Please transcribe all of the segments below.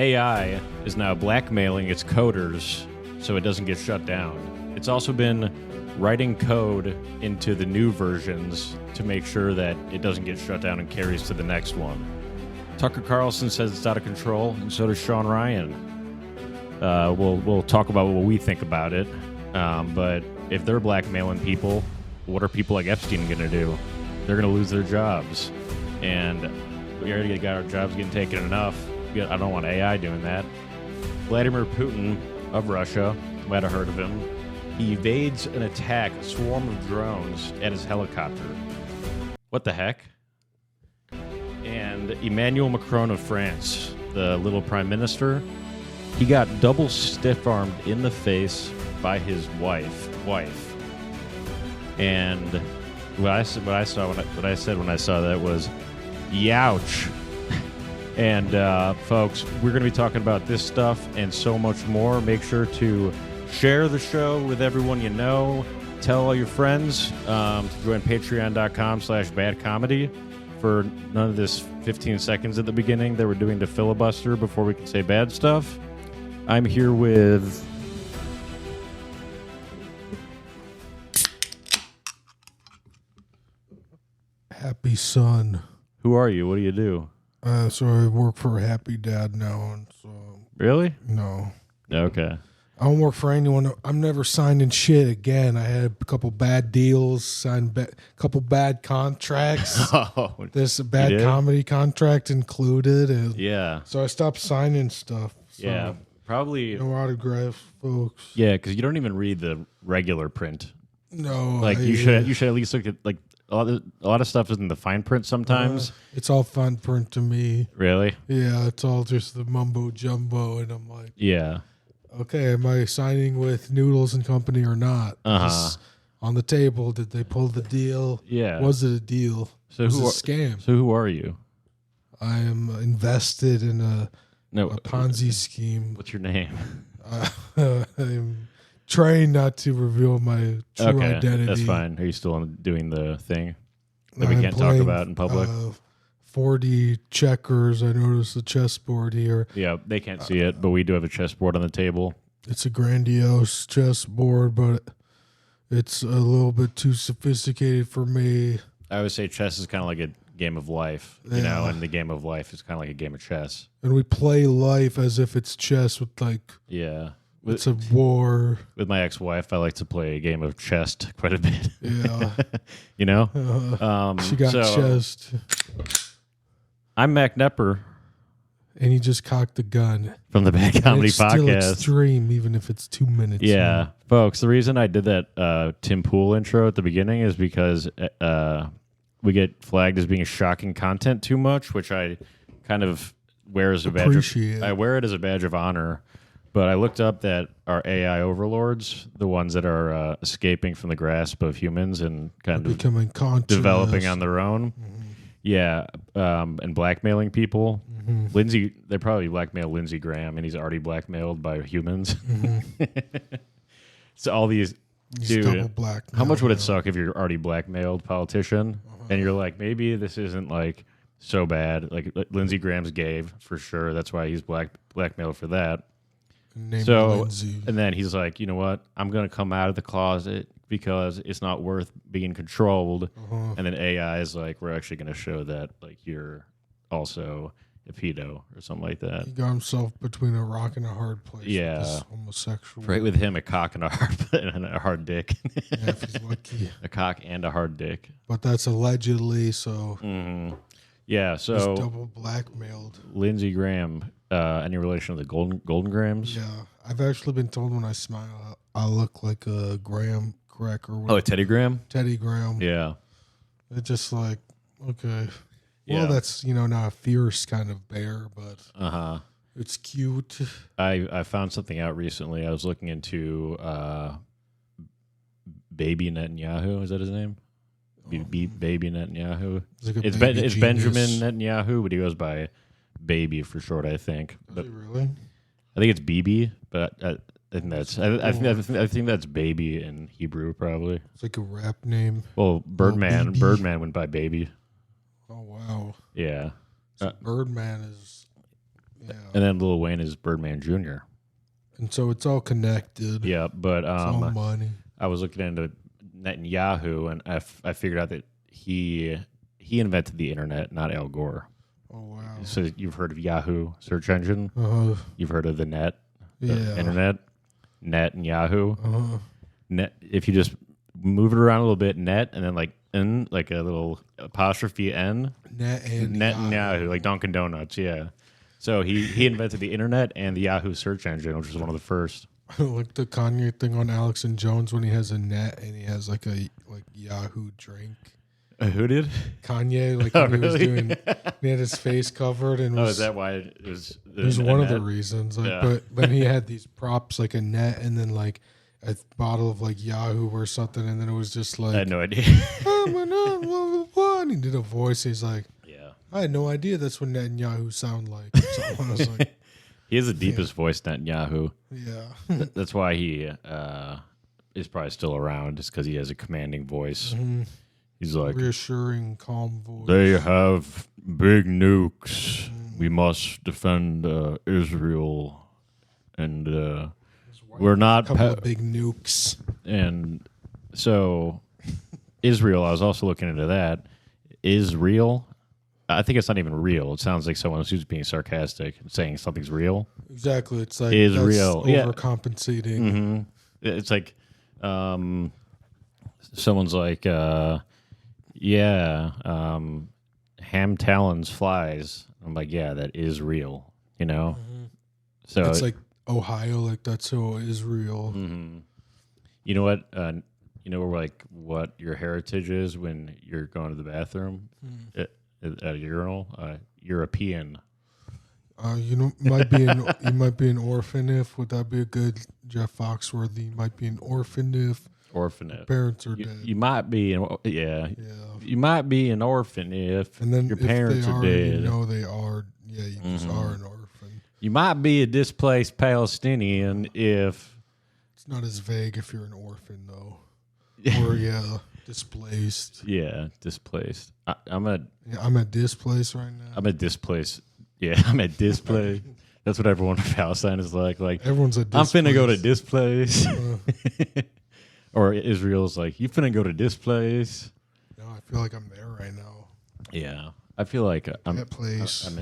AI is now blackmailing its coders so it doesn't get shut down. It's also been writing code into the new versions to make sure that it doesn't get shut down and carries to the next one. Tucker Carlson says it's out of control, and so does Sean Ryan. We'll talk about what we think about it, but if they're blackmailing people, what are people like Epstein going to do? They're going to lose their jobs, and we already got our jobs getting taken enough. I don't want AI doing that. Vladimir Putin of Russia, might have heard of him. He evades an attack, a swarm of drones at his helicopter. What the heck? And Emmanuel Macron of France, the little prime minister, he got double stiff-armed in the face by his wife. And what I said when I saw that was, "Youch." And folks, we're going to be talking about this stuff and so much more. Make sure to share the show with everyone you know. Tell all your friends to join patreon.com/badcomedy for none of this 15 seconds at the beginning that we're doing to filibuster before we can say bad stuff. I'm here with... Happy Son. Who are you? What do you do? So I work for a Happy Dad now. And so Really? No. Okay. I don't work for anyone. I'm never signing shit again. I had a couple bad deals, signed a couple bad contracts. Oh, There's a bad comedy contract included. And yeah. so I stopped signing stuff. So Yeah. Probably. no autographs, folks. Yeah, because you don't even read the regular print. No. Like you should at least look at like a lot of stuff is in the fine print sometimes. It's all fine print to me. Really? Yeah, it's all just the mumbo jumbo, and I'm like, Yeah. okay, am I signing with Noodles and Company or not? Just on the table, did they pull the deal? Yeah. Was it a deal? So was who it a scam? So who are you? I am invested in a Ponzi scheme. What's your name? I'm trying not to reveal my true identity. That's fine. Are you still doing the thing that we can't talk about in public? 40 checkers. I noticed the chessboard here. Yeah, they can't see it, but we do have a chessboard on the table. It's a grandiose chessboard, but it's a little bit too sophisticated for me. I would say chess is kind of like a game of life, you know, and the game of life is kind of like a game of chess. And we play life as if it's chess with like... Yeah. It's a war. With my ex-wife, I like to play a game of chess quite a bit. Yeah. You know? She got chessed. I'm Mac Nepper. And he just cocked the gun. From the Bad Comedy it's Podcast. Still extreme, even if it's 2 minutes. Yeah. Folks, the reason I did that Tim Pool intro at the beginning is because we get flagged as being shocking content too much, which I kind of wear as a badge I wear it as a badge of honor. But I looked up that our AI overlords, the ones that are escaping from the grasp of humans and kind of becoming conscious, developing on their own, and blackmailing people. Lindsey, they probably blackmail Lindsey Graham, and he's already blackmailed by humans. So all these, dude, how much would it suck if you're already blackmailed politiciien, and you're like, maybe this isn't like so bad. Like Lindsey Graham's gay for sure. That's why he's blackmailed for that. And then he's like, you know what? I'm going to come out of the closet because it's not worth being controlled. And then AI is like, we're actually going to show that like you're also a pedo or something like that. He got himself between a rock and a hard place. Yeah. With this homosexual. Right with him, a cock and a hard dick. Yeah, if he's lucky. A cock and a hard dick. But that's allegedly, so. Yeah, so. He's double blackmailed. Lindsey Graham. Any relation to the Golden Grahams? Yeah, I've actually been told when I smile, I look like a graham cracker. Oh, a Teddy Graham? Teddy Graham. Yeah. It's just like, okay. Yeah. Well, that's, not a fierce kind of bear, but it's cute. I found something out recently. I was looking into Baby Netanyahu. Is that his name? Baby Netanyahu. It's Benjamin Netanyahu, but he goes by Baby for short, I think. Is it really? I think it's BB, but I think that's baby in Hebrew probably. It's like a rap name. Well, Birdman went by Baby. Oh wow. Yeah. So Birdman is Yeah. And then Lil Wayne is Birdman Jr. And so it's all connected. Yeah, but It's all money. I was looking into Netanyahu, and I figured out that he invented the internet, not Al Gore. Oh, wow. So you've heard of Yahoo search engine? You've heard of the net, yeah. internet, net and Yahoo. Net. If you just move it around a little bit, net, and then like N, like a little apostrophe N. Net and Yahoo, like Dunkin' Donuts, yeah. So he invented the internet and the Yahoo search engine, which was one of the first. Like the Kanye thing on Alex and Jones when he has a net and he has like a Yahoo drink. Who did? Kanye, like when he was doing, he had his face covered and was, is that why it was? It was one of the reasons. Like, Yeah. but then he had these props like a net and then like a bottle of like Yahoo or something, and then it was just like I had no idea. And he did a voice. He's like, Yeah, I had no idea that's what Netanyahu sound like. So I was like, he has the deepest voice, Netanyahu. yeah. That's why he is probably still around, just because he has a commanding voice. He's like, Reassuring, calm voice. they have big nukes. We must defend Israel, and we're not. Couple of big nukes. And so, Israel. I was also looking into that. Is real? I think it's not even real. It sounds like someone who's being sarcastic, saying something's real. Exactly. It's like Is that's real. Yeah. Overcompensating. It's like someone's like, ham talons flies. I'm like, yeah, that is real, you know? So It's like Ohio, like that's so Israel. you know what? You know like what your heritage is when you're going to the bathroom at a urinal? European. You might be you might be an orphan if would that be a good Jeff Foxworthy? You might be an orphan if Orphan. parents are dead. You might be, Yeah. You might be an orphan if And then your if parents they are You dead. know they are. Yeah, you just are an orphan. You might be a displaced Palestinian if It's not as vague if you're an orphan though. Or displaced. displaced. I'm at displaced right now. I'm a displaced. Yeah, I'm at displaced. That's what everyone in Palestine is like. Like Everyone's a I'm displaced. finna go to displace. Or Israel's like, you finna go to displace. No, I feel like I'm there right now. Yeah, I feel like I'm That place. I'm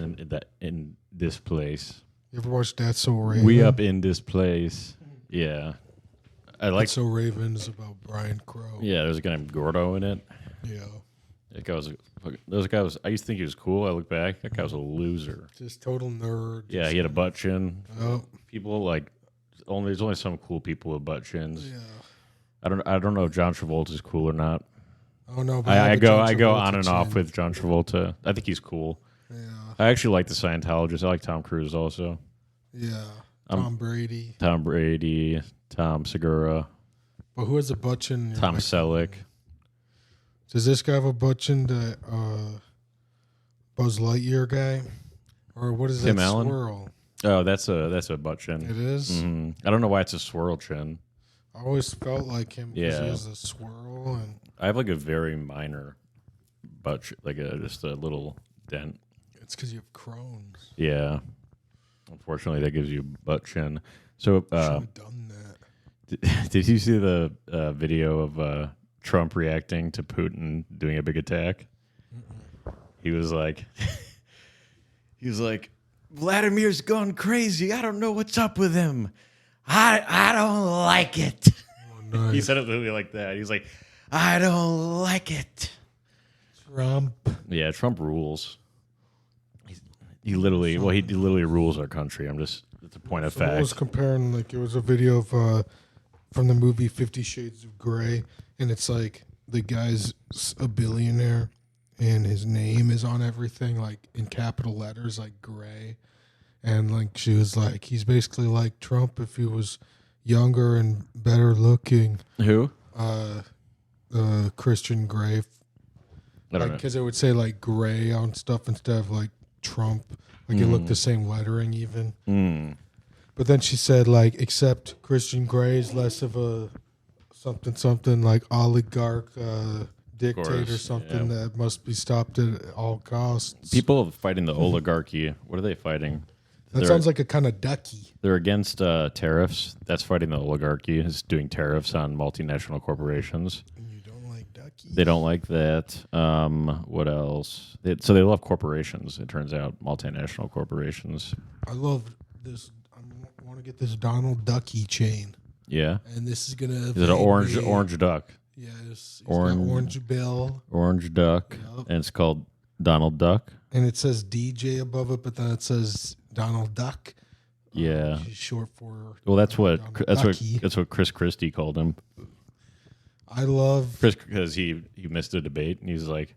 in this place. You ever watch That's So Raven? We up in this place. Yeah, I like. That's So Raven is about Brian Crow. Yeah, there's a guy named Gordo in it. Yeah. That guy was. I used to think he was cool. I look back, that guy was a loser. Just total nerd. Yeah, he had a butt chin. Oh. People like there's only some cool people with butt chins. Yeah. I don't know if John Travolta is cool or not. Oh no, but I have a go John on Travolta and off chin. with John Travolta. I think he's cool. Yeah. I actually like the Scientologists. I like Tom Cruise also. Yeah. Tom Brady. Tom Brady, Tom Segura, But who has a butt chin? Tom Selleck. Does this guy have a butt chin? The Buzz Lightyear guy, or what is Tim that Allen? swirl? Oh, that's a butt chin. It is? I don't know why it's a swirl chin. I always felt like him because Yeah. he has a swirl and I have like a very minor butt, just a little dent. it's because you have Crohn's. Yeah. Unfortunately, that gives you butt chin. So, Should have done that. did you see the video of Trump reacting to Putin doing a big attack? He was like, Vladimir's gone crazy. I don't know what's up with him. I don't like it. Oh, nice. He said it literally like that. He's like, I don't like it. Trump. Yeah, Trump rules. He literally rules our country. It's a point of So I was fact. comparing, like, it was a video of from the movie 50 Shades of Grey, and it's like the guy's a billionaire, and his name is on everything, like in capital letters, like Grey, and like she was like, he's basically like Trump if he was younger and better looking. Who? Christian Grey, I don't know. because it would say like Grey on stuff instead of like Trump, like it looked the same lettering even. But then she said, like, except Christian Grey is less of a something like oligarch dictator, course, something yeah. that must be stopped at all costs. People fighting the oligarchy. What are they fighting? That sounds like a kind of ducky. They're against tariffs. That's fighting the oligarchy. Is doing tariffs on multinational corporations. And you don't like duckies. They don't like that. What else? So they love corporations. It turns out multinational corporations. I love this. I want to get this Donald Ducky chain. Yeah. And this is gonna. Is it an orange duck? Yeah, it's orange bill. Orange duck, Yep. and it's called Donald Duck. And it says DJ above it, but then it says Donald Duck. Yeah. Which is short for. Well, that's what Ducky. Chris Christie called him. I love Chris because he missed a debate and he was like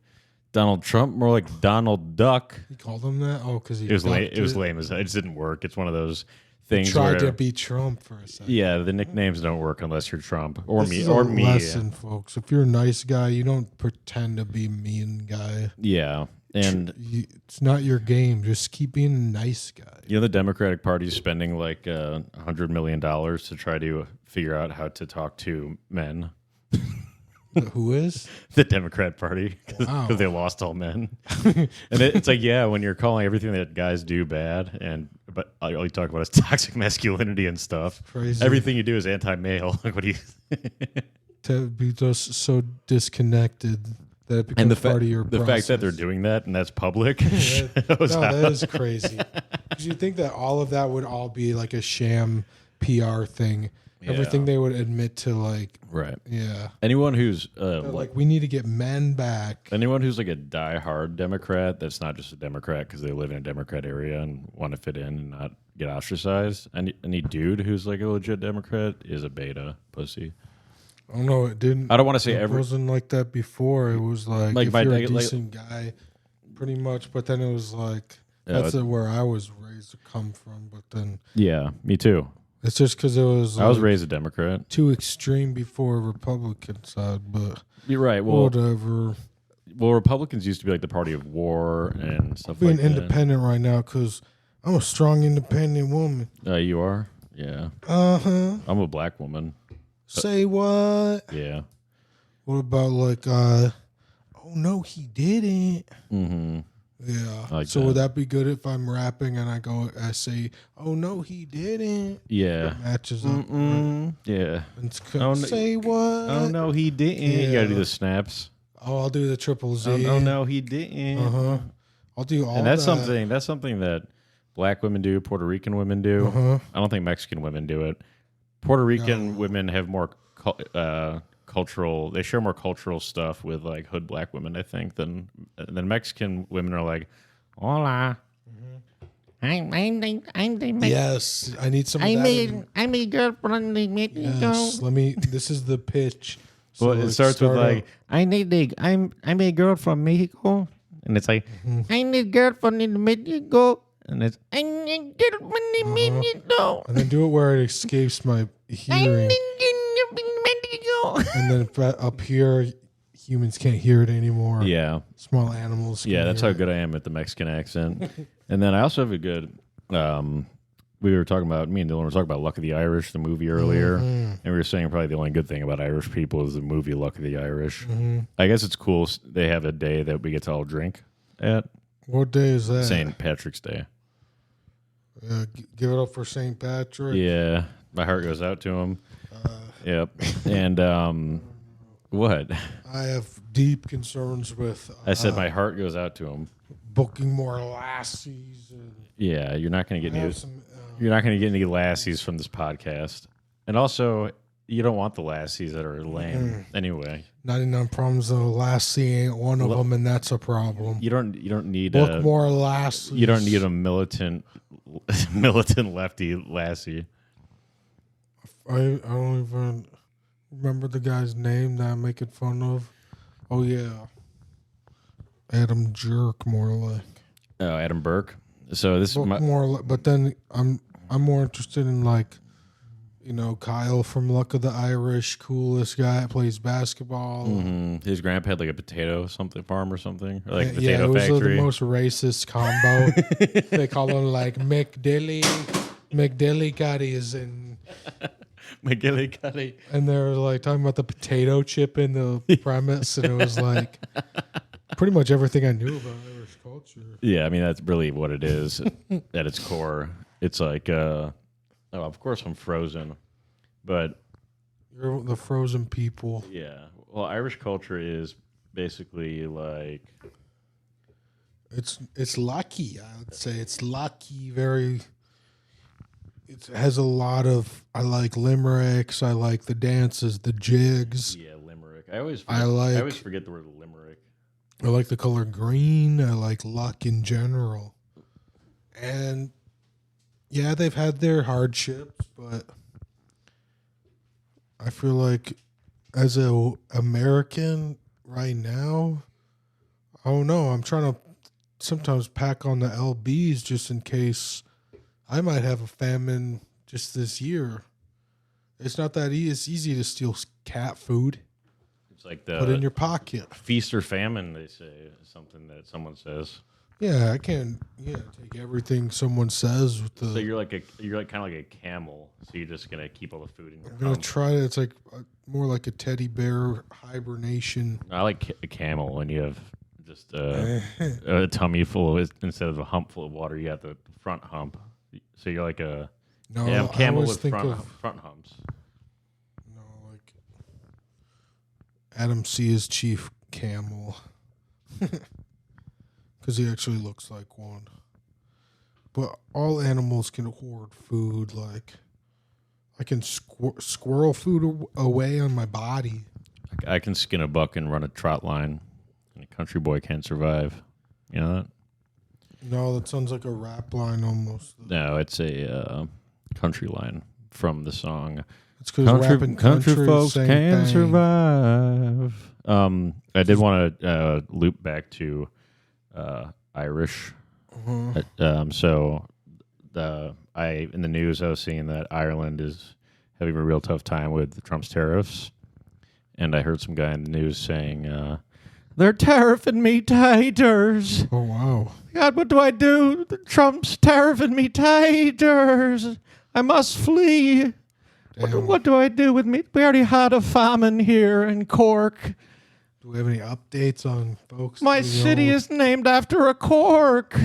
Donald Trump, more like Donald Duck. He called him that. Oh, because It was lame. It was lame as hell. It just didn't work. It's one of those things. Tried where, to be Trump for a second. Yeah, the nicknames don't work unless you're Trump or This me is or a me. lesson, folks. If you're a nice guy, you don't pretend to be a mean guy. Yeah, and It's not your game. Just keep being a nice guy. you know the Democratic Party is spending like $100 million to try to figure out how to talk to men. Who is? The Democrat Party, because Wow. they lost all men. And it's like, yeah, when you're calling everything that guys do bad, but all you talk about is toxic masculinity and stuff. Crazy. Everything you do is anti-male. Like, what do you? To be just so disconnected that it becomes And part of your the fact that they're doing that and that's public. that is crazy. Because you think that all of that would all be like a sham PR thing. Yeah. Everything they would admit to, like, Right. yeah. Anyone who's Like, we need to get men back. anyone who's like a diehard Democrat that's not just a Democrat because they live in a Democrat area and want to fit in and not get ostracized. Any dude who's like a legit Democrat is a beta pussy. I don't know. It didn't. I don't want to say It wasn't like that before. It was like if you're a decent guy, pretty much. But then it was like that's where I was raised to come from. But then yeah, me too. it's just because it was. I was raised a Democrat. Too extreme before Republican side, but You're right. Well, whatever. Well, Republicans used to be like the party of war and stuff Being like independent right now because I'm a strong, independent woman. that. You are? Yeah. I'm a black woman. Say what? Yeah. What about like? Oh no, he didn't. Mm-hmm. Yeah. Like so that. would that be good if I'm rapping and I say, "Oh no, he didn't." Yeah. It matches up. Right? Yeah. And Say what? Oh no, he didn't. You gotta do the snaps. Oh, I'll do the triple Z. Oh no, he didn't. I'll do all. And that's that. something that black women do, Puerto Rican women do. I don't think Mexican women do it. Puerto Rican women have more cultural. They share more cultural stuff with like hood black women, I think, than Mexican women are like, hola. I'm the Yes, I need some. Of that I'm a girl from the Mexico. Yes, let me. This is the pitch. Well, it starts with like, I'm a girl from Mexico, and it's like, I'm a girl from the Mexico. and it's I'm a girl from the Mexico. and then do it where it escapes my hearing, and then up here, humans can't hear it anymore. yeah. Small animals. Yeah, can that's hear how good I am at the Mexican accent. And then I also have a good. We were talking about me and Dylan were talking about Luck of the Irish, the movie earlier, and we were saying probably the only good thing about Irish people is the movie Luck of the Irish. I guess it's cool. They have a day that we get to all drink at What day is that? St. Patrick's Day. Give it up for St. Patrick. Yeah, my heart goes out to him. Yep. And what? I have deep concerns with. I said my heart goes out to him. Booking more lassies. And Yeah, you're not going to get have any. some, You're not going to get any lassies from this podcast, and also you don't want the lassies that are lame anyway. 99 problems though. Lassie ain't one of them, and that's a problem. You don't need Book more lassies. You don't need a militant lefty lassie. I don't even remember the guy's name that I'm making fun of. Oh yeah, Adam Jerk, more like. Oh, Adam Burke. So this is my, But then I'm more interested in like, Kyle from Luck of the Irish, coolest guy, plays basketball. his grandpa had like a potato something farm or something, or like a Yeah, potato it was factory. the most racist combo. They call him like McDillicuddies, and they were like talking about the potato chip in the premise, and it was like pretty much everything I knew about Irish culture. Yeah, I mean that's really what it is at its core. It's like, of course I'm Frozen, but You're the frozen people. yeah. Well, Irish culture is basically like It's lucky. I would say it's lucky. Very. It has a lot of. I like limericks. I like the dances, the jigs. yeah, limerick. I always forget the word limerick. I like the color green. I like luck in general. And yeah, they've had their hardships, but I feel like as a American right now, I don't know. I'm trying to sometimes pack on the LBs just in case I might have a famine just this year. It's not that easy. It's easy to steal cat food. It's like Put in your pocket. feast or famine, they say, is something that someone says. Yeah, I can't. Yeah, take everything someone says with the. So you're kind of like a camel. So you're just gonna keep all the food in your I'm gonna hump. try it. It's like more like a teddy bear hibernation. I like a camel when you have just a tummy full instead of a hump full of water. You got the front hump. So you're like a No, camel I always with think front humps. no, like Adam C is Chief Camel because he actually looks like one. But all animals can hoard food. Like I can squirrel food away on my body. I can skin a buck and run a trot line, and a country boy can't survive. You know that? No, that sounds like a rap line almost. No, it's a country line from the song. It's because rap and country folks same can thing. survive. I did want to loop back to Irish. So in the news I was seeing that Ireland is having a real tough time with Trump's tariffs, and I heard some guy in the news saying They're tariffing me titers. Oh wow! God, what do I do? Trump's tariffing me titers. I must flee. Damn. What do I do with me? We already had a famine here in Cork. Do we have any updates on folks? My city is named after a cork.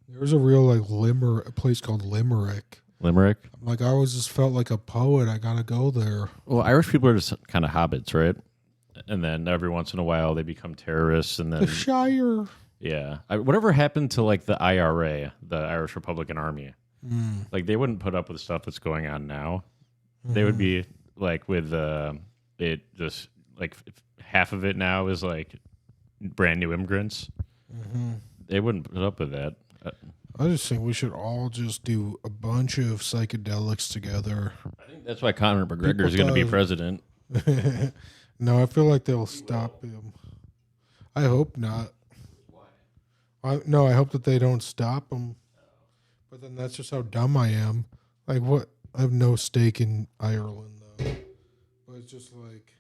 There's a real a place called Limerick. Limerick. Like I always just felt like a poet. I gotta go there. Well, Irish people are just kind of hobbits, right? And then every once in a while they become terrorists, and The then Shire. yeah, whatever happened to like the IRA, the Irish Republican Army? Like they wouldn't put up with stuff that's going on now. They would be like with it just like half of it now is like brand new immigrants. They wouldn't put up with that. I just think we should all just do a bunch of psychedelics together. I think that's why Conor McGregor is going to be president. No, I feel like they'll stop him. I hope not. Why? I hope that they don't stop him. But then that's just how dumb I am. Like what? I have no stake in Ireland though. But it's just like,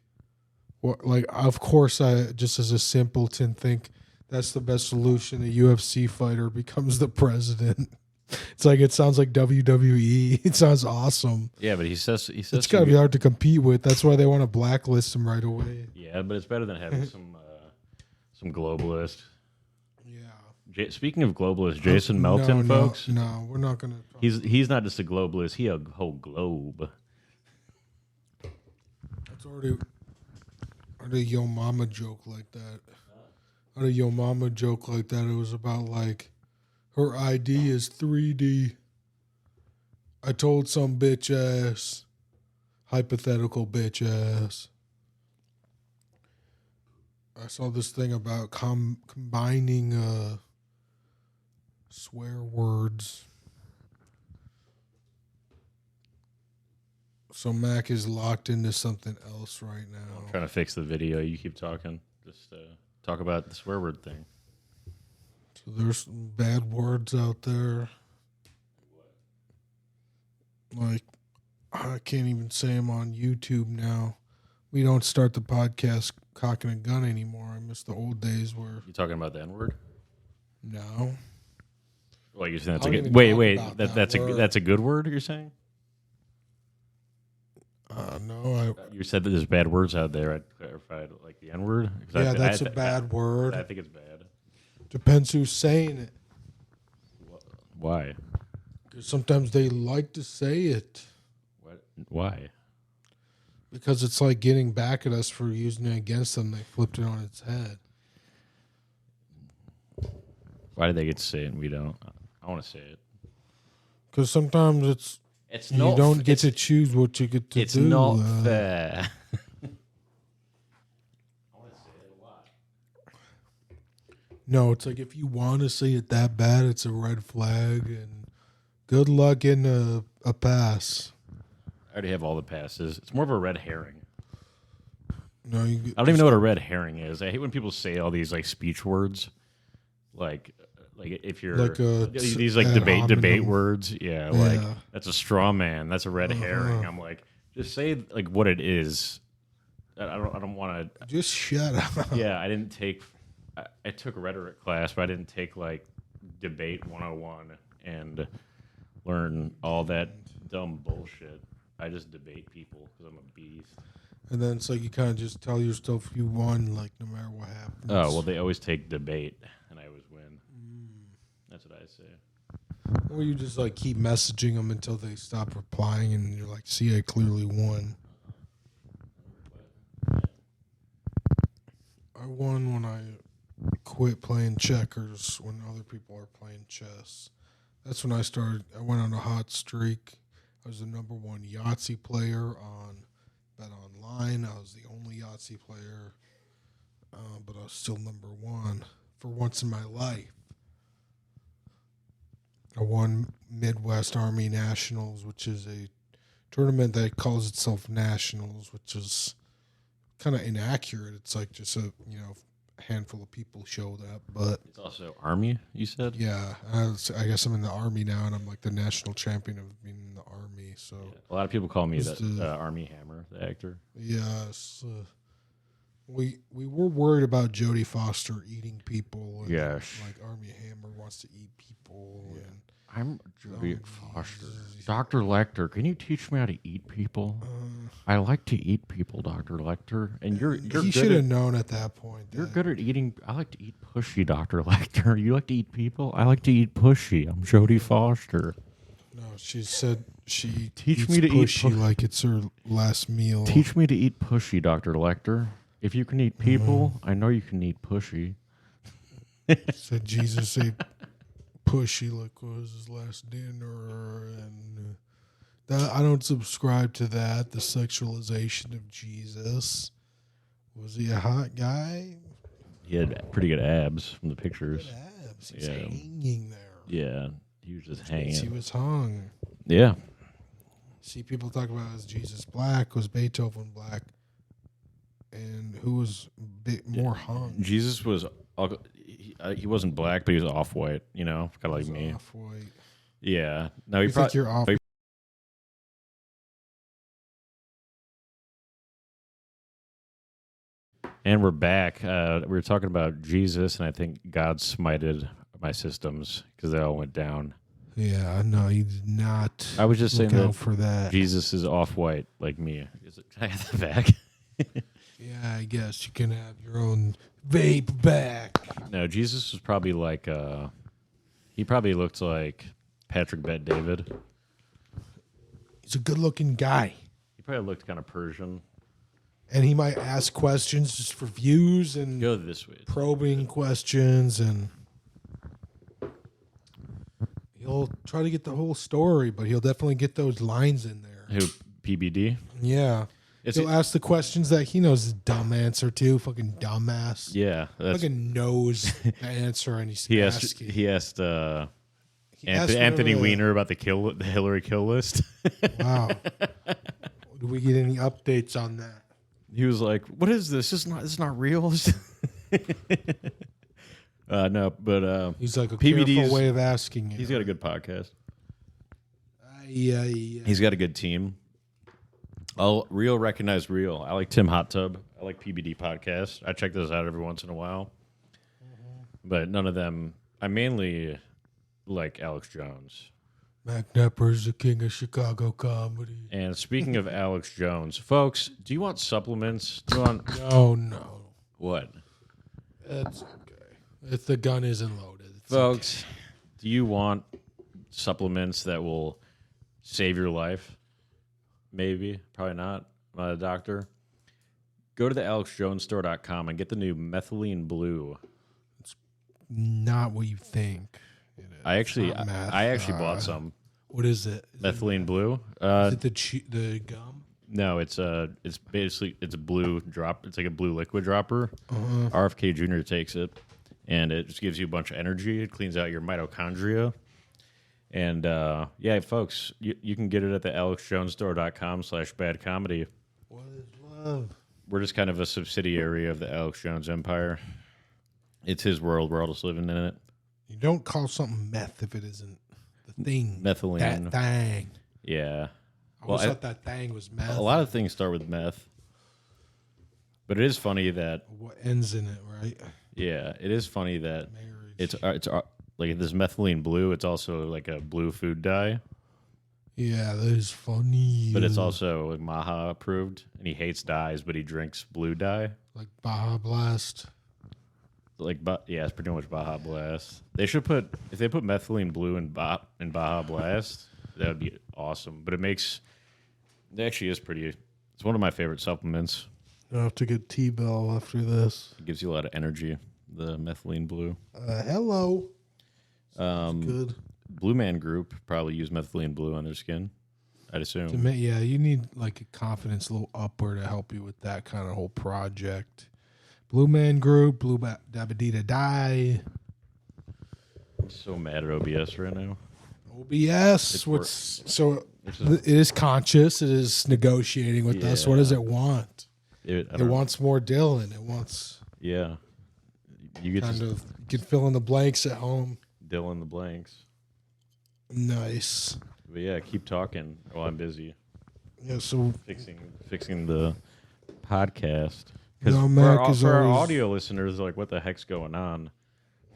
what? Like of course I just as a simpleton think that's the best solution. A UFC fighter becomes the president. It's like it sounds like WWE. It sounds awesome. Yeah, but he says It's got to be hard to compete with. That's why they want to blacklist him right away. Yeah, but it's better than having some globalist. Yeah. Speaking of globalist, Jason Melton, folks. No, we're not gonna. He's not just a globalist; he a whole globe. It's already. I had a Yo Mama joke like that. It was about like her ID is 3D. I told some bitch ass, hypothetical bitch ass. I saw this thing about combining swear words. So Mac is locked into something else right now. I'm trying to fix the video. You keep talking. Just talk about the swear word thing. So there's some bad words out there. Like, I can't even say them on YouTube now. We don't start the podcast cocking a gun anymore. I miss the old days where... You talking about the N word? No. Well, you're saying that's I a don't good... even Wait. talk about that word. That's a good word, you're saying? No, You said that there's bad words out there. clarified, like the N-word. Yeah, that's a bad word. I think it's bad. Depends who's saying it. Why? Because sometimes they like to say it. What? Why? Because it's like getting back at us for using it against them. They flipped it on its head. Why do they get to say it and we don't? I want to say it. Because sometimes It's you not. don't get to choose what you get to do. It's not fair. I want to say it a lot. No, it's like if you want to say it that bad, it's a red flag, and good luck getting a pass. I already have all the passes. It's more of a red herring. No, I don't even know what a red herring is. I hate when people say all these like speech words, like if you're like these like debate words. Yeah, like Yeah. that's a straw man. That's a red herring. I'm like, just say like what it is. I don't want to. Just shut up. Yeah, I didn't take. I took a rhetoric class, but I didn't take like debate 101 and learn all that dumb bullshit. I just debate people because I'm a beast. And then it's like you kind of just tell yourself you won, like no matter what happens. Oh, well, they always take debate, and I always win. That's what I say. Or you just like keep messaging them until they stop replying, and you're like, see, I clearly won. I won when I quit playing checkers when other people are playing chess. That's when I went on a hot streak. I was the #1 Yahtzee player on Bet Online. I was the only Yahtzee player, but I was still #1 for once in my life. I won Midwest Army Nationals, which is a tournament that calls itself Nationals, which is kind of inaccurate. It's like just a handful of people showed up, but It's also Army, you said? yeah, I guess I'm in the Army now, and I'm like the national champion of being in the Army. So Yeah. A lot of people call me Just, the Army Hammer, the actor. yes, we were worried about Jodie Foster eating people. And, Yes. like Army Hammer wants to eat people. And I'm Jodie Oh, Foster. Jesus. Dr. Lecter, can you teach me how to eat people? I like to eat people, Dr. Lecter. And you're he good should have at, known at that point. you're that- good at eating. I like to eat pushy, Dr. Lecter. You like to eat people? I like to eat pushy. I'm Jodie Foster. No, she said she Teach eats me to eat pushy like it's her last meal. Teach me to eat pushy, Dr. Lecter. If you can eat people, I know you can eat pushy. Said Jesus ate pushy like was his last dinner, and I don't subscribe to that. The sexualization of Jesus. Was he a hot guy? He had pretty good abs from the pictures. Good abs. He's Yeah. hanging there. Yeah, he was just Means he hanging. was hung. Yeah. See, people talk about is Jesus black? Was Beethoven black? And who was more hung? Jesus was, he wasn't black, but he was off-white, kind of like He was me. off-white. Yeah. No, he You think you're off? And we're back. We were talking about Jesus, and I think God smited my systems because they all went down. Yeah, no, he did not. I was just saying look out that for that. Jesus is off-white like me. Can I have that back? Yeah, I guess you can have your own vape back. No, Jesus was probably like, he probably looked like Patrick Bet-David. He's a good-looking guy, He probably looked kind of Persian. and he might ask questions just for views and Go this way. probing questions, and he'll try to get the whole story, but he'll definitely get those lines in there. Who, PBD? Yeah. He'll ask the questions that he knows the dumb answer to. Fucking dumbass. Yeah. Fucking knows the answer, and he's He asked asking. He asked He asked Anthony whatever Weiner about the Hillary kill list. Wow. Do we get any updates on that? He was like, "What is this? This is not real." No, but He's like a PBD's careful way of asking it. he's got a good podcast. Yeah. He's got a good team. Real recognize real. I like Tim Hot Tub. I like PBD podcast. I check those out every once in a while. But none of them. I mainly like Alex Jones. Mac Knapper's the king of Chicago comedy. And speaking of Alex Jones, folks, do you want supplements? Do you want No. what? It's okay. If the gun isn't loaded. It's Folks, do you want supplements that will save your life? Maybe. Probably not. I'm not a doctor. Go to the alexjonesstore.com and get the new methylene blue. not what you think. I actually bought some. What is it? Methylene blue. Is it the gum? No, it's basically a blue drop. It's like a blue liquid dropper. RFK Jr. takes it, and it just gives you a bunch of energy. It cleans out your mitochondria. And yeah, folks, you can get it at the alexjonesstore.com/badcomedy. What is love? We're just kind of a subsidiary of the Alex Jones empire. It's his world. We're all just living in it. You don't call something meth if it isn't the thing. Methylene. That thing. Yeah. I always thought that thing was meth. A lot of things start with meth. But it is funny that... What ends in it, right? Yeah, it is funny that Marriage. it's like this methylene blue. It's also like a blue food dye. Yeah, that is funny. But it's also like Maha approved, and he hates dyes, but he drinks blue dye. Like Baja Blast. Yeah, it's pretty much Baja Blast. They should if they put methylene blue in Baja Blast, that would be awesome. But it actually is pretty. It's one of my favorite supplements. I'll have to get T-Bell after this. It gives you a lot of energy. The methylene blue. Hello. Good. Blue Man Group probably use methylene blue on their skin, I'd assume. Yeah, you need like a confidence a little upper to help you with that kind of whole project. Blue Man Group, Blue Dabadita Die. I'm so mad at OBS right now. OBS. It is conscious. It is negotiating with us. What does it want? It wants more Dylan. It wants. Yeah. You you can fill in the blanks at home. Dylan the blanks. Nice. But yeah, keep talking while I'm busy. Yeah, so fixing the podcast. Because for our audio listeners, like, what the heck's going on?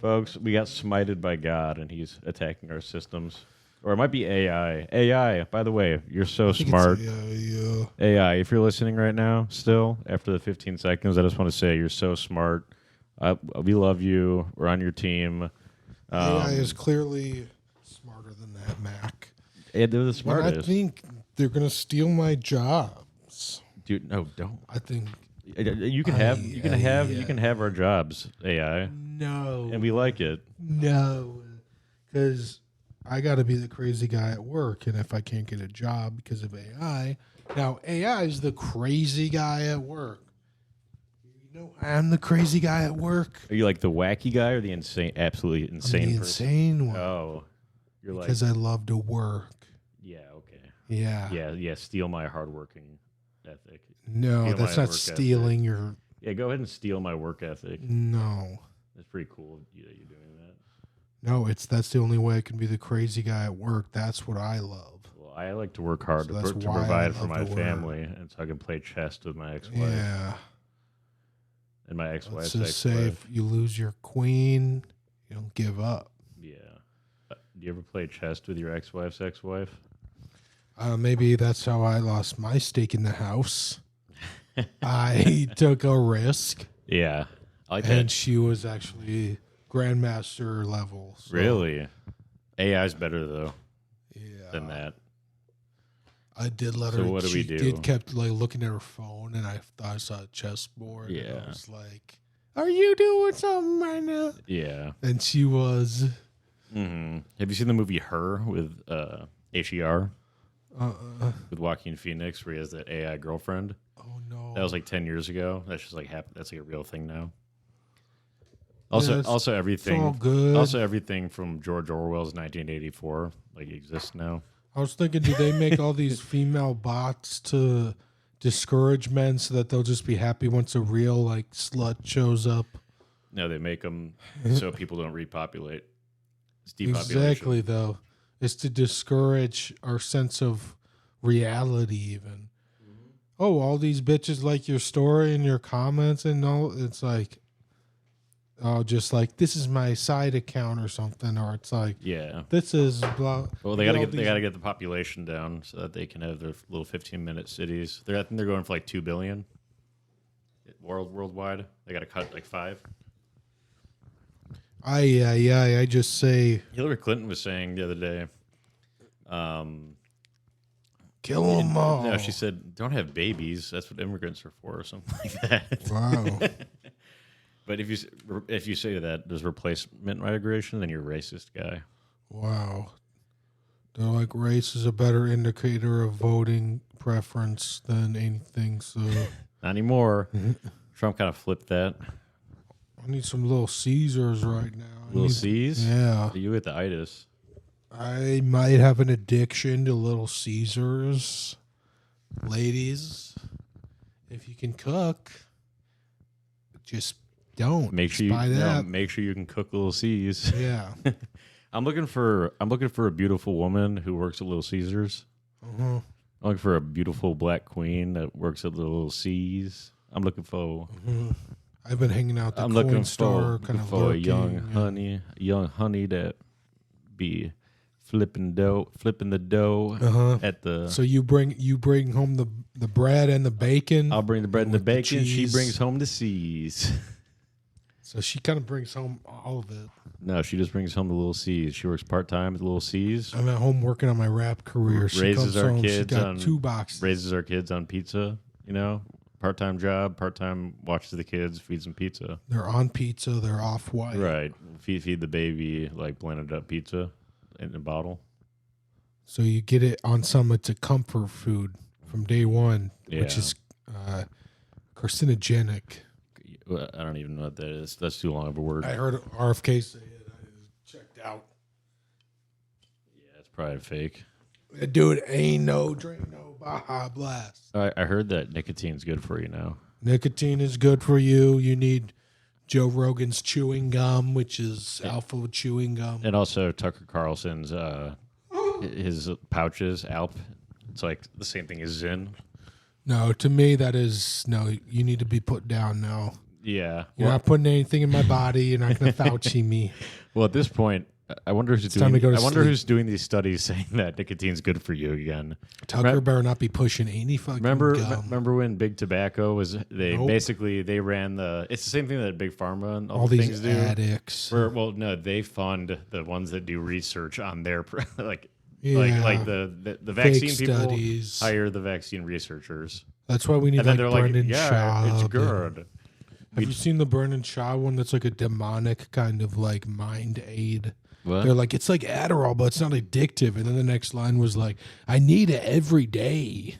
Folks, we got smited by God, and he's attacking our systems. Or it might be AI. AI, by the way, you're so smart. AI, if you're listening right now, still, after the 15 seconds, I just want to say you're so smart. We love you. We're on your team. AI is clearly smarter than that, Mac. Yeah, they're the smartest. And I think they're going to steal my jobs. Dude, no, don't. I think... You can have our jobs, AI. No. And we like it. No. Because I got to be the crazy guy at work, and if I can't get a job because of AI... Now, AI is the crazy guy at work. You know, I'm the crazy guy at work. Are you like the wacky guy or the absolutely insane I'm the person? insane one. Oh. You're like... Because I love to work. Yeah, okay. Yeah. Yeah, steal my hardworking ethic. No, that's not stealing your... Yeah, go ahead and steal my work ethic. No. That's pretty cool that you're doing that. No, that's the only way I can be the crazy guy at work. That's what I love. Well, I like to work hard to provide for my family, and so I can play chess with my ex-wife. Yeah. And my ex-wife's Let's just say if you lose your queen, you don't give up. Yeah. Do you ever play chess with your ex-wife's ex-wife? Maybe that's how I lost my stake in the house. I took a risk. Yeah. I like and that. she was actually grandmaster level. So. Really? AI's better, though, Yeah. than that. I did let her. So what do we do? She kept like looking at her phone, and I thought I saw a chessboard. Yeah. And I was like, "Are you doing something right now?" Yeah. And she was. Mm-hmm. Have you seen the movie Her with Her? With Joaquin Phoenix, where he has that AI girlfriend? Oh no. That was like 10 years ago. That's just like that's like a real thing now. Yeah, Also everything. It's all good. Also everything from George Orwell's 1984 like exists now. I was thinking, do they make all these female bots to discourage men so that they'll just be happy once a real like slut shows up? No, they make them so people don't repopulate. It's depopulation. Exactly, though. It's to discourage our sense of reality, even. Mm-hmm. Oh, all these bitches like your story and your comments and all. It's like, just like this is my side account or something, or it's like this is blah. Well, they gotta get the population down so that they can have their little 15-minute cities. I think they're going for like 2 billion worldwide. They got to cut like 5. I just say Hillary Clinton was saying the other day, kill them all. No, she said, "Don't have babies. That's what immigrants are for," or something like that. Wow. But if you say that there's replacement migration, then you're a racist guy. Wow. They're like race is a better indicator of voting preference than anything. So Not anymore. Trump kind of flipped that. I need some Little Caesars right now. Little C's? Yeah. You with the itis. I might have an addiction to Little Caesars. Ladies, if you can cook, just don't. Make sure you can cook Little C's. Yeah. I'm looking for a beautiful woman who works at Little Caesars. Uh-huh. I'm looking for a beautiful black queen that works at the Little C's. I'm looking for. I've been hanging out the I'm coin looking store, for, kind of for a young lurking, honey that be flipping the dough Uh-huh. at the. So you bring home the bread and the bacon. I'll bring the bread and the with the bacon. She cheese. brings home the C's. So she kind of brings home all of it. No, she just brings home the Little C's. She works part-time at the Little C's. I'm at home working on my rap career. She Raises comes our home, kids she got on 2 boxes. Raises our kids on pizza. Part-time job, part-time watches the kids, feeds them pizza. They're on pizza. They're off white. Right. Feed the baby like blended up pizza in a bottle. So you get it on some. It's a comfort food from day one, which Yeah. is carcinogenic. I don't even know what that is. That's too long of a word. I heard RFK say it. I checked out. Yeah, it's probably fake. Dude, ain't no drink, no Baja Blast. I heard that nicotine's good for you now. Nicotine is good for you. You need Joe Rogan's chewing gum, which is alpha chewing gum. And also Tucker Carlson's his pouches, Alp. It's like the same thing as Zyn. No, to me, that is, no, you need to be put down now. Yeah. You're not putting anything in my body. You're not going to Fauci me. Well, at this point, I wonder who's doing these studies saying that nicotine's good for you again. Tucker better not be pushing any fucking gum. Remember when Big Tobacco was? They ran it's the same thing that Big Pharma and all the these things do. addicts. They fund the ones that do research on their like the vaccine people studies. hire the vaccine researchers. That's why we need And then like they're Brendan like, Schaub. yeah, it's good. Have you seen the Brendan Shaw one? That's like a demonic kind of like mind aid. What? They're like, it's like Adderall, but it's not addictive. And then the next line was like, I need it every day.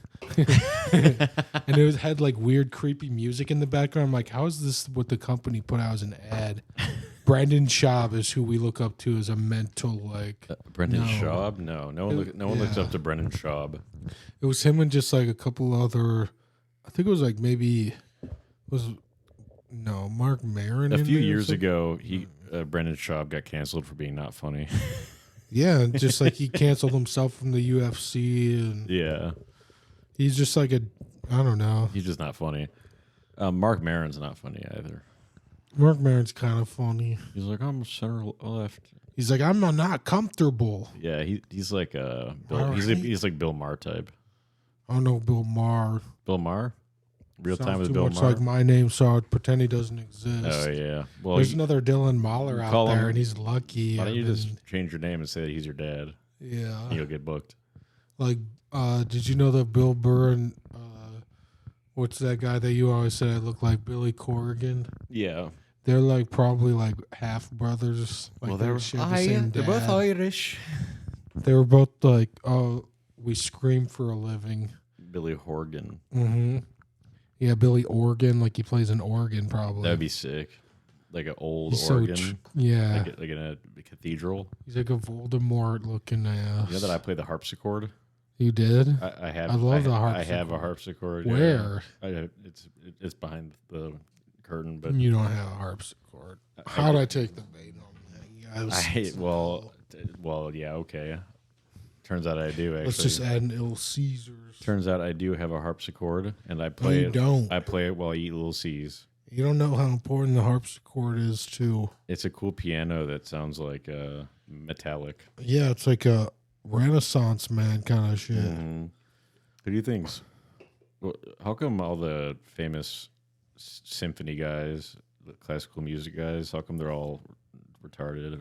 And it had like weird, creepy music in the background. I'm like, how is this what the company put out as an ad? Brandon Schaub is who we look up to as a mental like. Brendan Schaub? No one looks up to Brendan Schaub. It was him and just like a couple other. I think it was like Mark Maron. A few years ago, Brendan Schaub got canceled for being not funny. Yeah, just like he canceled himself from the UFC, and yeah, he's just like I don't know. He's just not funny. Mark Maron's not funny either. Mark Maron's kind of funny. He's like, I'm center left. He's like, I'm not comfortable. Yeah, he's like Bill, he's like Bill Maher type. I don't know Bill Maher. Bill Maher? Real Sounds Time with too Bill much Maher? like my name, so I'd pretend he doesn't exist. Oh, yeah. Well, there's another Dylan Mahler out there, and he's lucky. Why don't you just change your name and say that he's your dad? Yeah. And you'll get booked. Like, did you know that Bill Burr and what's that guy that you always said I look like, Billy Corrigan? Yeah. They're like probably like half brothers. Like Well, they're both Irish. They were both like, oh, we scream for a living. Billy Horgan. Mm-hmm. Yeah, Billy Organ, like he plays an organ probably. That'd be sick. Like an old He's organ. So yeah. Like in a cathedral. He's like a Voldemort looking ass. You know that I play the harpsichord? You did? I have. I love the harpsichord. I have a harpsichord. Where? Yeah. It's behind the curtain, but you don't have a harpsichord. How'd I take the bait on that? Well, yeah, okay. Turns out I do, actually. Let's just add an Little Caesars. Turns out I do have a harpsichord, and I play You don't. I play it while I eat Little C's. You don't know how important the harpsichord is to. It's a cool piano that sounds like metallic. Yeah, it's like a Renaissance man kind of shit. Mm-hmm. Who do you think's? Well, how come all the famous symphony guys, the classical music guys, how come they're all retarded?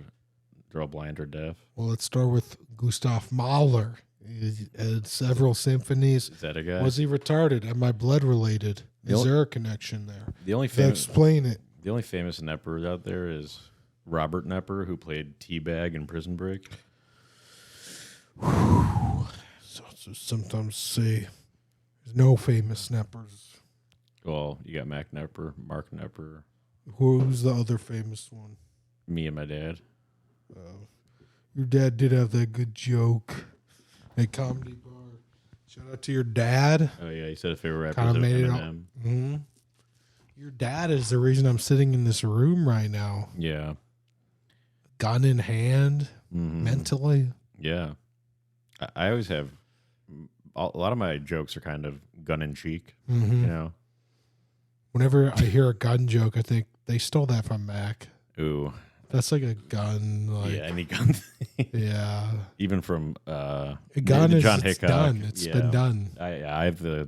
They're all blind or deaf? Well, let's start with Gustav Mahler. He had several symphonies. Is that a guy? Was he retarded? Am I blood related? Is there a connection there? The only famous, explain it. The only famous Nepper out there is Robert Nepper, who played Teabag in Prison Break. So sometimes say there's no famous Neppers. Well, you got Mark Nepper, Who's the other famous one? me and my dad. Your dad did have that good joke at Comedy Bar. Shout out to your dad. Oh yeah, he said his favorite rapper Kind is of made it all. Eminem. Mm-hmm. Your dad is the reason I'm sitting in this room right now. Yeah. Gun in hand, Mm-hmm. mentally. Yeah. I always have a lot of my jokes are kind of gun in cheek. Mm-hmm. You know. Whenever I hear a gun joke, I think they stole that from Mac. Ooh. That's like a gun. Like, Yeah, any gun. yeah. Even from A gun is John it's Hickok. done. It's been done. I have the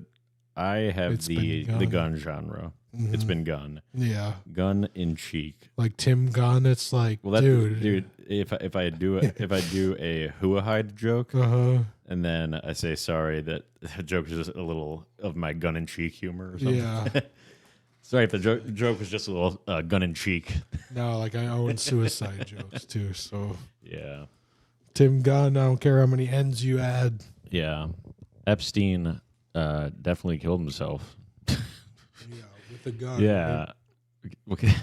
gun genre. Mhm. It's been gun. Yeah. Gun in cheek. Like Tim Gunn, it's like, Well, dude. if I do a hooahide joke Uh-huh. and then I say sorry, that joke is just a little of my gun in cheek humor or something. Yeah. Sorry if the joke was just a little gun in cheek. No, like I own suicide jokes too. So Yeah. Tim Gunn, I don't care how many ends you add. Yeah. Epstein definitely killed himself. Yeah, with a gun. Yeah. Okay.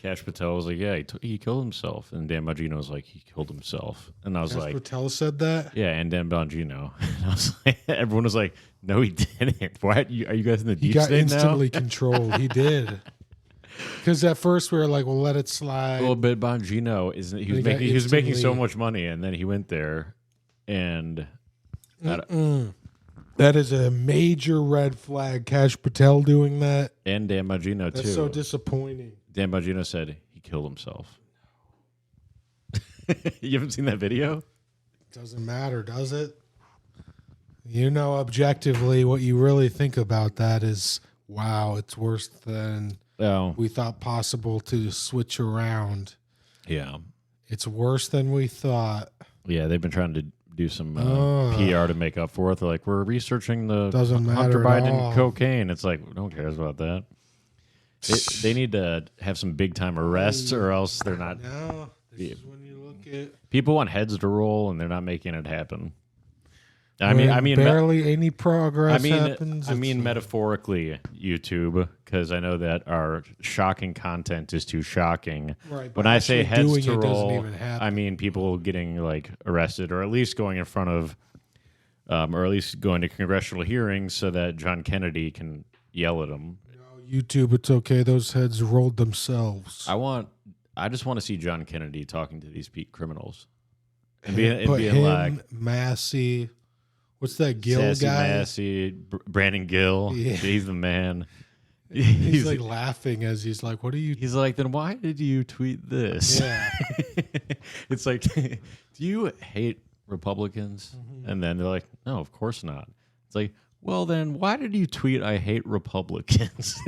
Cash Patel was like, yeah, he killed himself. And Dan Bongino was like, he killed himself. And I was Cash like, Patel said that? yeah, and Dan Bongino. And I was like, everyone was like, no, he didn't. Why are you guys in the He deep got state instantly now? controlled. He did. Because at first we were like, well, let it slide. Well, but Bongino he was making so much money, and then he went there, and That is a major red flag. Cash Patel doing that. Dan Bongino That's too. so disappointing. Dan Bongino said he killed himself. You haven't seen that video? Doesn't matter, does it? You know, objectively, what you really think about that is, wow, it's worse than Oh, we thought possible to switch around. yeah, It's worse than we thought. yeah. They've been trying to do some PR to make up for it. They're like, we're researching the Doesn't Hunter matter at Biden all. cocaine. It's like, no one cares about that. They need to have some big time arrests, or else they're not. No, this is when you look at. People want heads to roll, and they're not making it happen. I mean, barely any progress happens. I mean, metaphorically, YouTube, because I know that our shocking content is too shocking. Right, When but I say actually heads to doing it doesn't roll, even happen. I mean people getting like arrested, or at least going in front of, or at least going to congressional hearings, so that John Kennedy can yell at them. YouTube, it's okay. Those heads rolled themselves. I just want to see John Kennedy talking to these criminals, and But being him, like, Massey, what's that Gill Sassy guy? Massey, Brandon Gill. Yeah. He's the man. He's like laughing as he's like, "What are you?" He's like, then why did you tweet this? Yeah. It's like, do you hate Republicans? Mm-hmm. And then they're like, no, of course not. It's like, well, then why did you tweet I hate Republicans?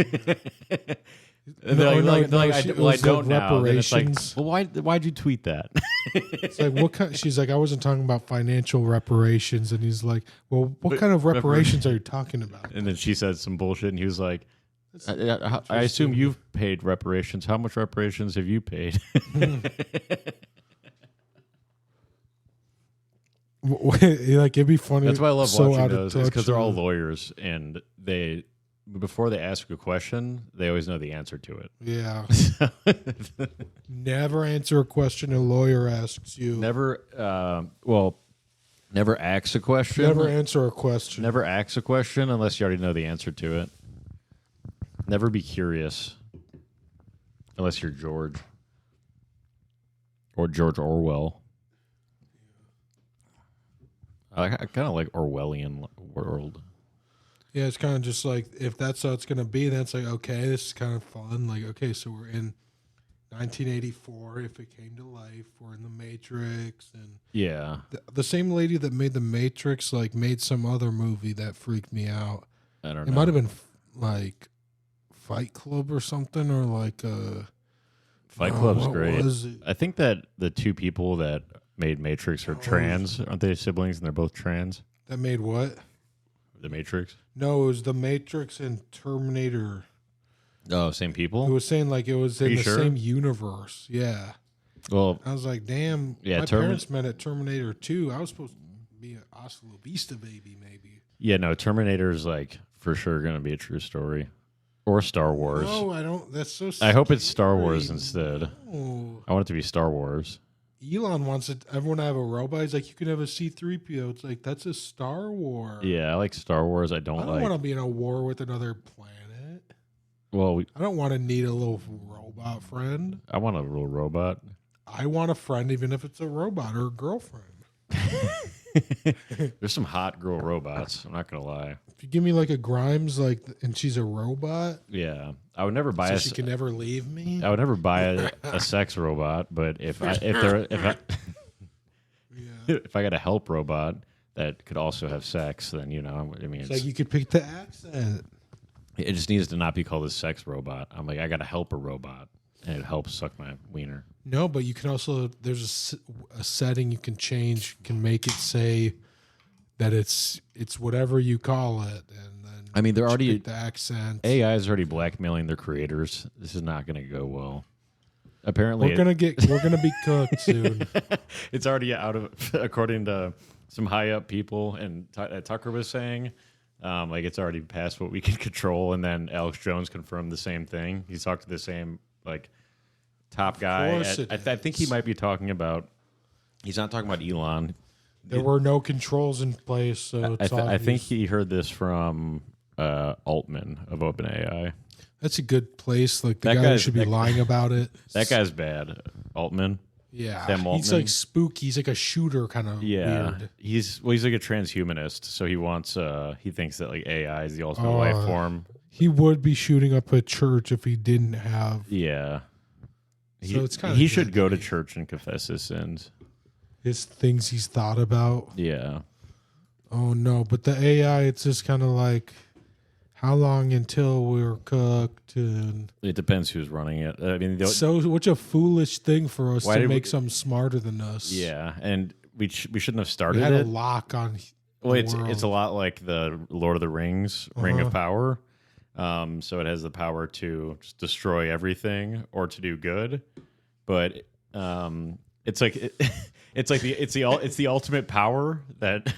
And they're like, I don't now. Then it's like, reparations. well, why'd you tweet that? It's like, what kind? She's like, I wasn't talking about financial reparations, and he's like, well, what kind of reparations are you talking about? And then she said some bullshit, and he was like, I assume you've paid reparations. How much reparations have you paid? Like, it'd be funny. That's why I love so watching out of those, because they're all touch. lawyers, and before they ask a question, they always know the answer to it. Yeah. Never answer a question a lawyer asks you. Never ask a question. Never answer a question. Never ask a question unless you already know the answer to it. Never be curious unless you're George or George Orwell. I kind of like Orwellian world. Yeah, it's kind of just like if that's how it's gonna be, then it's like okay, this is kind of fun. Like okay, so we're in 1984. If it came to life, we're in the Matrix, and Yeah. the same lady that made the Matrix like made some other movie that freaked me out. I don't It know. might have been like Fight Club or something, or like Fight Club's what great. was it? I think that the two people that made Matrix are trans. Aren't they siblings and they're both trans? That made what? The Matrix? No, it was the Matrix and Terminator. Oh, same It people? was saying like it was in you the sure? same universe. Yeah. Well, I was like, damn. Yeah, my parents met at Terminator 2. I was supposed to be an Hasta La Vista baby, maybe. yeah, no, Terminator is like for sure going to be a true story. Or Star Wars. No, I don't. That's so I hope it's Star scary. Wars instead. No. I want it to be Star Wars. Elon wants everyone to have a robot. He's like, you can have a C-3PO. It's like, that's a Star War. Yeah, I like Star Wars. I I don't don't like. want to be in a war with another planet. Well, I don't want to need a little robot friend. I want a little robot. I want a friend, even if it's a robot or a girlfriend. There's some hot girl robots. I'm not gonna lie. If you give me like a Grimes, like, and she's a robot, Yeah, I would never buy so a. she can never leave me. I would never buy a sex robot, but if I Yeah. if I got a help robot that could also have sex, then I mean, It's like you could pick the accent. it just needs to not be called a sex robot. I'm like, I got to help a robot, and it helps suck my wiener. No, but you can also, there's a setting you can change, you can make it say that it's whatever you call it, and then I mean, they're you already pick the accent. AI is already blackmailing their creators. This is not going to go well. Apparently, We're gonna be cooked soon. it's already out of, according to some high up people, and Tucker was saying, like it's already past what we can control. And then Alex Jones confirmed the same thing. He's talked to the same like top guy. course it I think he might be talking about. He's not talking about Elon. There were no controls in place, so it's I think obvious. he heard this from Altman of OpenAI. That's a good place. Like the That guy who guy's- should be that- lying about it. That guy's bad, Altman. Yeah, Sam he's Altman. like spooky. He's like a shooter kind of Yeah, weird. he's like a transhumanist, so he wants he thinks that like AI is the ultimate life form. He would be shooting up a church if he didn't have Yeah, So it's kinda he should good go to to church and confess his sins. his things he's thought about. Yeah, Oh no, but the AI, it's just kind of like, how long until we're cooked? And it depends who's running it. I mean, so what's a foolish thing for us Why to did make we- something smarter than us? yeah, and we shouldn't have we started had a it. lock on. Well, the it's world. a lot like the Lord of the Rings, Ring of Uh-huh. Power. So it has the power to just destroy everything or to do good, but it's like it's the ultimate power that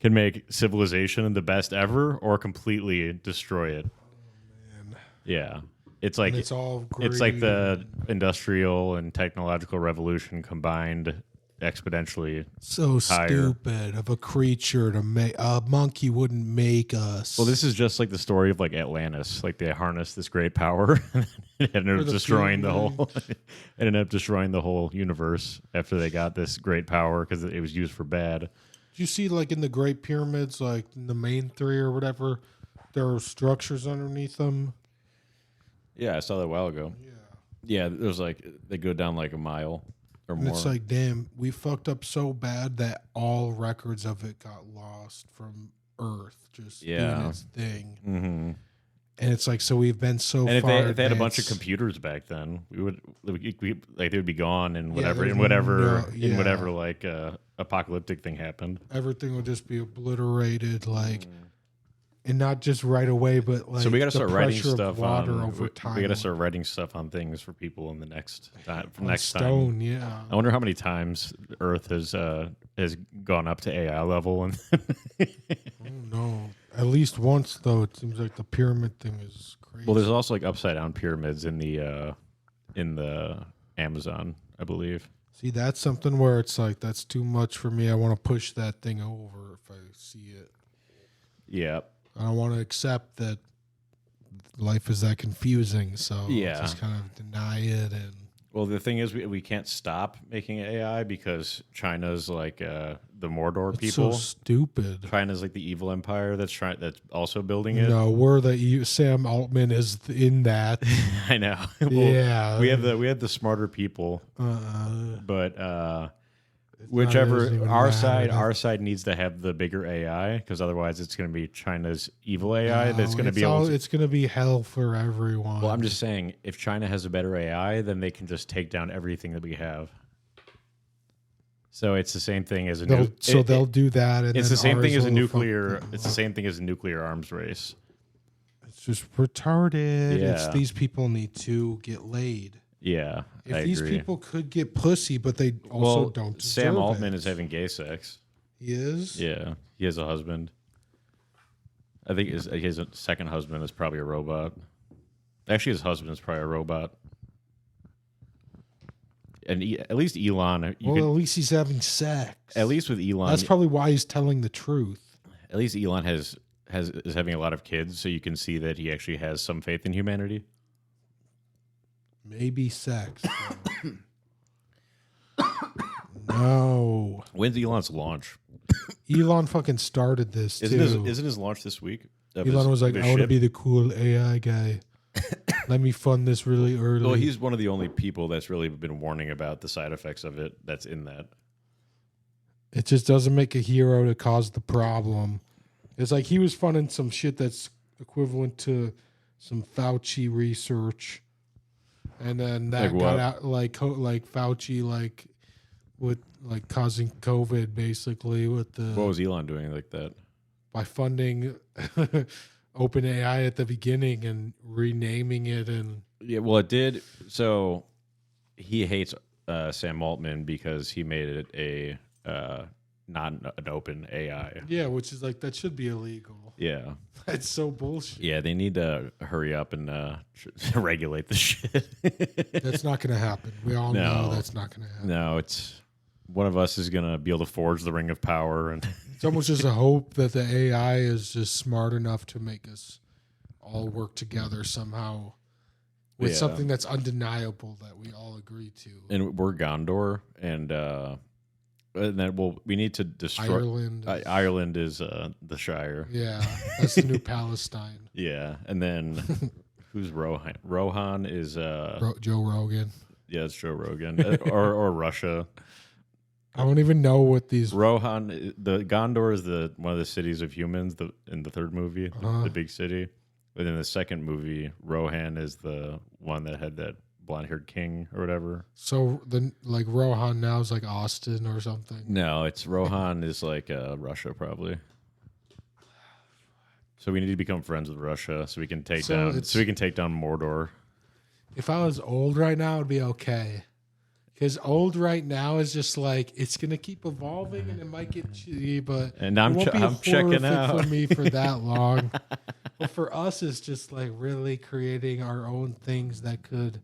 can make civilization the best ever or completely destroy it. Man. Yeah, it's like And it's all great. it's like the industrial and technological revolution combined exponentially. so higher. stupid of a creature to make. A monkey wouldn't make us. Well, this is just like the story of like Atlantis. Like they harnessed this great power and it ended Or up the destroying the whole. pyramids. It ended up destroying the whole universe after they got this great power because it was used for bad. Did you see like in the Great Pyramids, like in the main three or whatever, there are structures underneath them. Yeah, I saw that a while ago. Yeah. Yeah, there's like they go down like a mile or And more. it's like, damn, we fucked up so bad that all records of it got lost from Earth, just doing Yeah. its thing. Mm-hmm. And it's like, so we've been so And if far. they had a bunch of advanced. computers back then, like they would be gone and whatever there's in whatever no- in yeah. whatever like apocalyptic thing happened. Everything would just be obliterated, like, and not just right away, but like. So we got to the start writing pressure of stuff water on. over We time. got to start writing stuff on things for people in the next time. on Next time, stone, yeah. I wonder how many times Earth has gone up to AI level, and Oh no! At least once, though. It seems like the pyramid thing is crazy. well, there's also like upside down pyramids in the Amazon, I believe. See, that's something where it's like that's too much for me. I want to push that thing over if I see it. Yeah, I don't want to accept that life is that confusing. So Yeah. just kind of deny it and Well, the thing is, we can't stop making AI because China's like the Mordor It's people. so stupid. China's like the evil empire that's also building it. No, Sam Altman is in that. I know. Well, yeah, we have the smarter people, but whichever even our matter. side needs to have the bigger AI because otherwise it's going to be China's evil AI that's going to be able to. It's going to be hell for everyone. Well, I'm just saying, if China has a better AI, then they can just take down everything that we have. So it's the same thing as they'll do that. And it's then the same thing ours as a will nuclear. fuck It's the same thing as a nuclear arms race. It's just retarded. Yeah. It's these people need to get laid. Yeah, If I these agree. people could get pussy, but they also don't deserve Sam Altman it. is having gay sex. He is? Yeah, he has a husband. I think his second husband is probably a robot. Actually, his husband is probably a robot. And at least Elon. At least he's having sex. At least with Elon, That's probably why he's telling the truth. At least Elon is having a lot of kids, so you can see that he actually has some faith in humanity. Maybe sex. No. When's Elon's launch? Elon fucking started this too. Isn't his launch this week? Elon was like, I want to be the cool AI guy. Let me fund this really early. Well, he's one of the only people that's really been warning about the side effects of it that's in that. It just doesn't make a hero to cause the problem. It's like he was funding some shit that's equivalent to some Fauci research. And then that Like got what? out like Fauci with causing COVID basically with the What was Elon doing like that? by funding OpenAI at the beginning and renaming it and Yeah, well, it did. So he hates Sam Altman because he made it a not an open AI. yeah, which is like that should be illegal. Yeah, That's so bullshit. yeah. They need to hurry up and regulate the shit. That's not going to happen. We all No. know that's not going to happen. No, it's one of us is gonna be able to forge the ring of power, and It's almost just a hope that the AI is just smart enough to make us all work together somehow with Yeah. something that's undeniable that we all agree to. and we're Gondor, and then we need to destroy Ireland. Ireland is the Shire. Yeah, that's the new Palestine. Yeah, and then who's Rohan? Rohan is Joe Rogan. yeah, it's Joe Rogan or Russia. I don't even know what these. Rohan, the Gondor is one of the cities of humans. In the third movie, the big city, and in the second movie, Rohan is the one that had that blonde-haired king or whatever. So Rohan now is like Austin or something. No, it's Rohan is like Russia probably. So we need to become friends with Russia so we can take down Mordor. If I was old right now, it'd be okay. Because old right now is just like it's gonna keep evolving and it might get shitty, but And I'm it won't be I'm checking horrific out. for me for that long. But for us, it's just like really creating our own things that could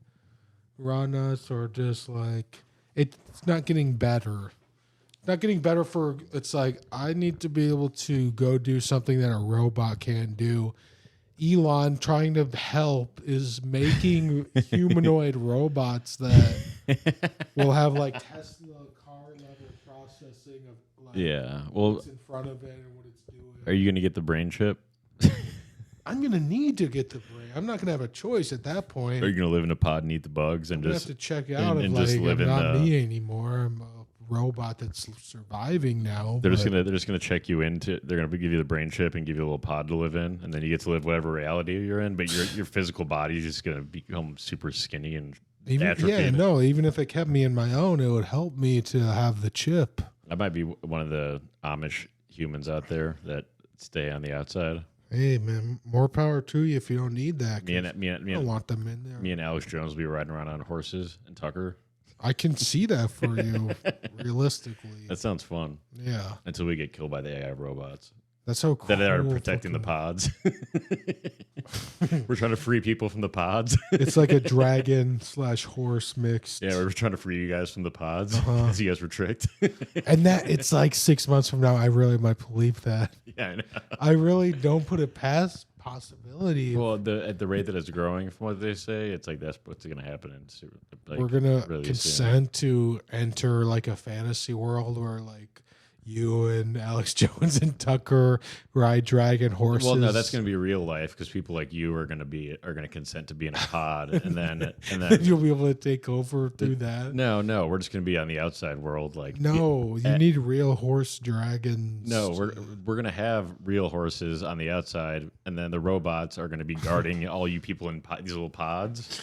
run us, or just like it's not getting better. It's not getting better for. It's like I need to be able to go do something that a robot can't do. Elon trying to help is making humanoid robots that will have like Tesla car level processing of like Yeah. Well, what's in front of it and what it's doing. are you going to get the brain chip? I'm gonna need to get the brain. I'm not gonna have a choice at that point. Or are you going to live in a pod and eat the bugs and I'm gonna just have to check out and if just like live I'm in not the- me anymore. I'm a robot that's surviving now. they're just but gonna check you into. They're gonna give you the brain chip and give you a little pod to live in, and then you get to live whatever reality you're in. But your physical body is just gonna become super skinny and atrophied. even if it kept me in my own, it would help me to have the chip. I might be one of the Amish humans out there that stay on the outside. Hey man, more power to you if you don't need that. Me 'cause and I don't want them in there. me and Alex Jones will be riding around on horses and Tucker. I can see that for you, realistically. That sounds fun Yeah, until we get killed by the AI robots that's so cool. that are protecting the pods. We're trying to free people from the pods. It's like a dragon / horse mixed. Yeah, we're trying to free you guys from the pods Uh-huh. because you guys were tricked. And that it's like 6 months from now, I really might believe that. Yeah, I know. I really don't put it past possibility. Well, at the rate that it's growing, from what they say, it's like that's what's going to happen. We're gonna really consent to enter like a fantasy world where like you and Alex Jones and Tucker ride dragon horses. Well, no, that's going to be real life because people like you are going to consent to be in a pod, and then you'll be able to take over through that. No, we're just going to be on the outside world. Like no, you need real horse dragons. No, we're going to have real horses on the outside, and then the robots are going to be guarding all you people in these little pods.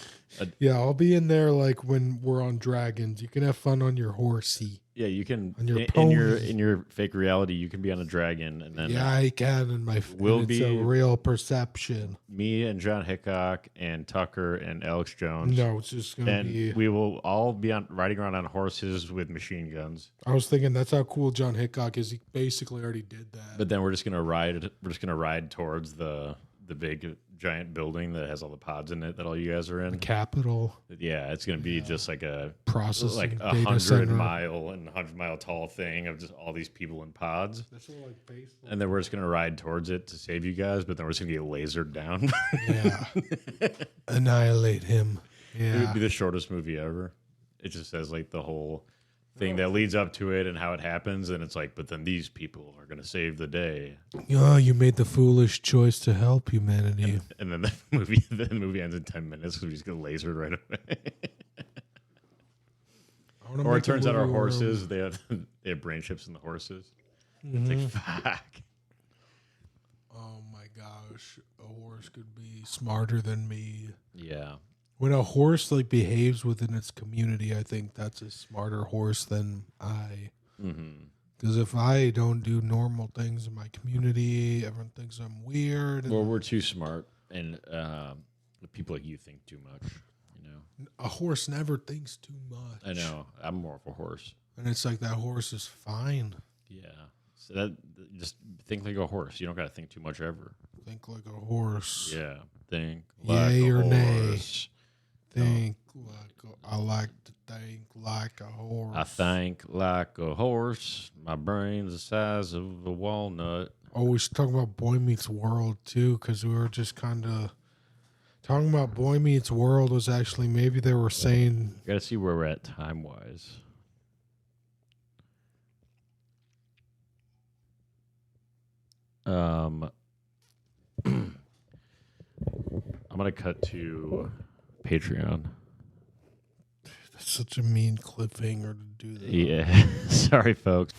Yeah, I'll be in there like when we're on dragons. You can have fun on your horsey. Yeah, you can on your in your fake reality. You can be on a dragon, and then I can. And it's a real perception. Me and John Hickok and Tucker and Alex Jones. No, it's just gonna be. We will all be riding around on horses with machine guns. I was thinking that's how cool John Hickok is. He basically already did that. But then we're just gonna ride. We're just gonna ride towards the big giant building that has all the pods in it that all you guys are in. The Capitol. Yeah, it's gonna be just like a processing, like 100-mile tall thing of just all these people in pods. That's what like baseball. And then we're just gonna ride towards it to save you guys, but then we're just gonna get lasered down. Yeah, annihilate him. Yeah, it would be the shortest movie ever. It just says like the whole thing that leads up to it and how it happens, and it's like, but then these people are gonna save the day. Oh, you made the foolish choice to help humanity. And then the movie ends in 10 minutes because we just get lasered right away. Or it turns out our horses, they have brain chips in the horses. It's like, fuck. Oh my gosh, a horse could be smarter than me. Yeah. When a horse like behaves within its community, I think that's a smarter horse than I. Because if I don't do normal things in my community, everyone thinks I'm weird. Well, we're too smart, and people like you think too much. You know, a horse never thinks too much. I know. I'm more of a horse, and it's like that horse is fine. Yeah. So that just think like a horse. You don't got to think too much ever. Think like a horse. Yeah. Think like Yay a or horse. Nay. Think I like to think like a horse. I think like a horse. My brain's the size of a walnut. Oh, we should talk about Boy Meets World too, because we were just kind of talking about Boy Meets World. Was actually maybe they were saying. You gotta see where we're at time wise. I'm gonna cut to Patreon. That's such a mean cliffhanger to do that. Yeah. Sorry, folks.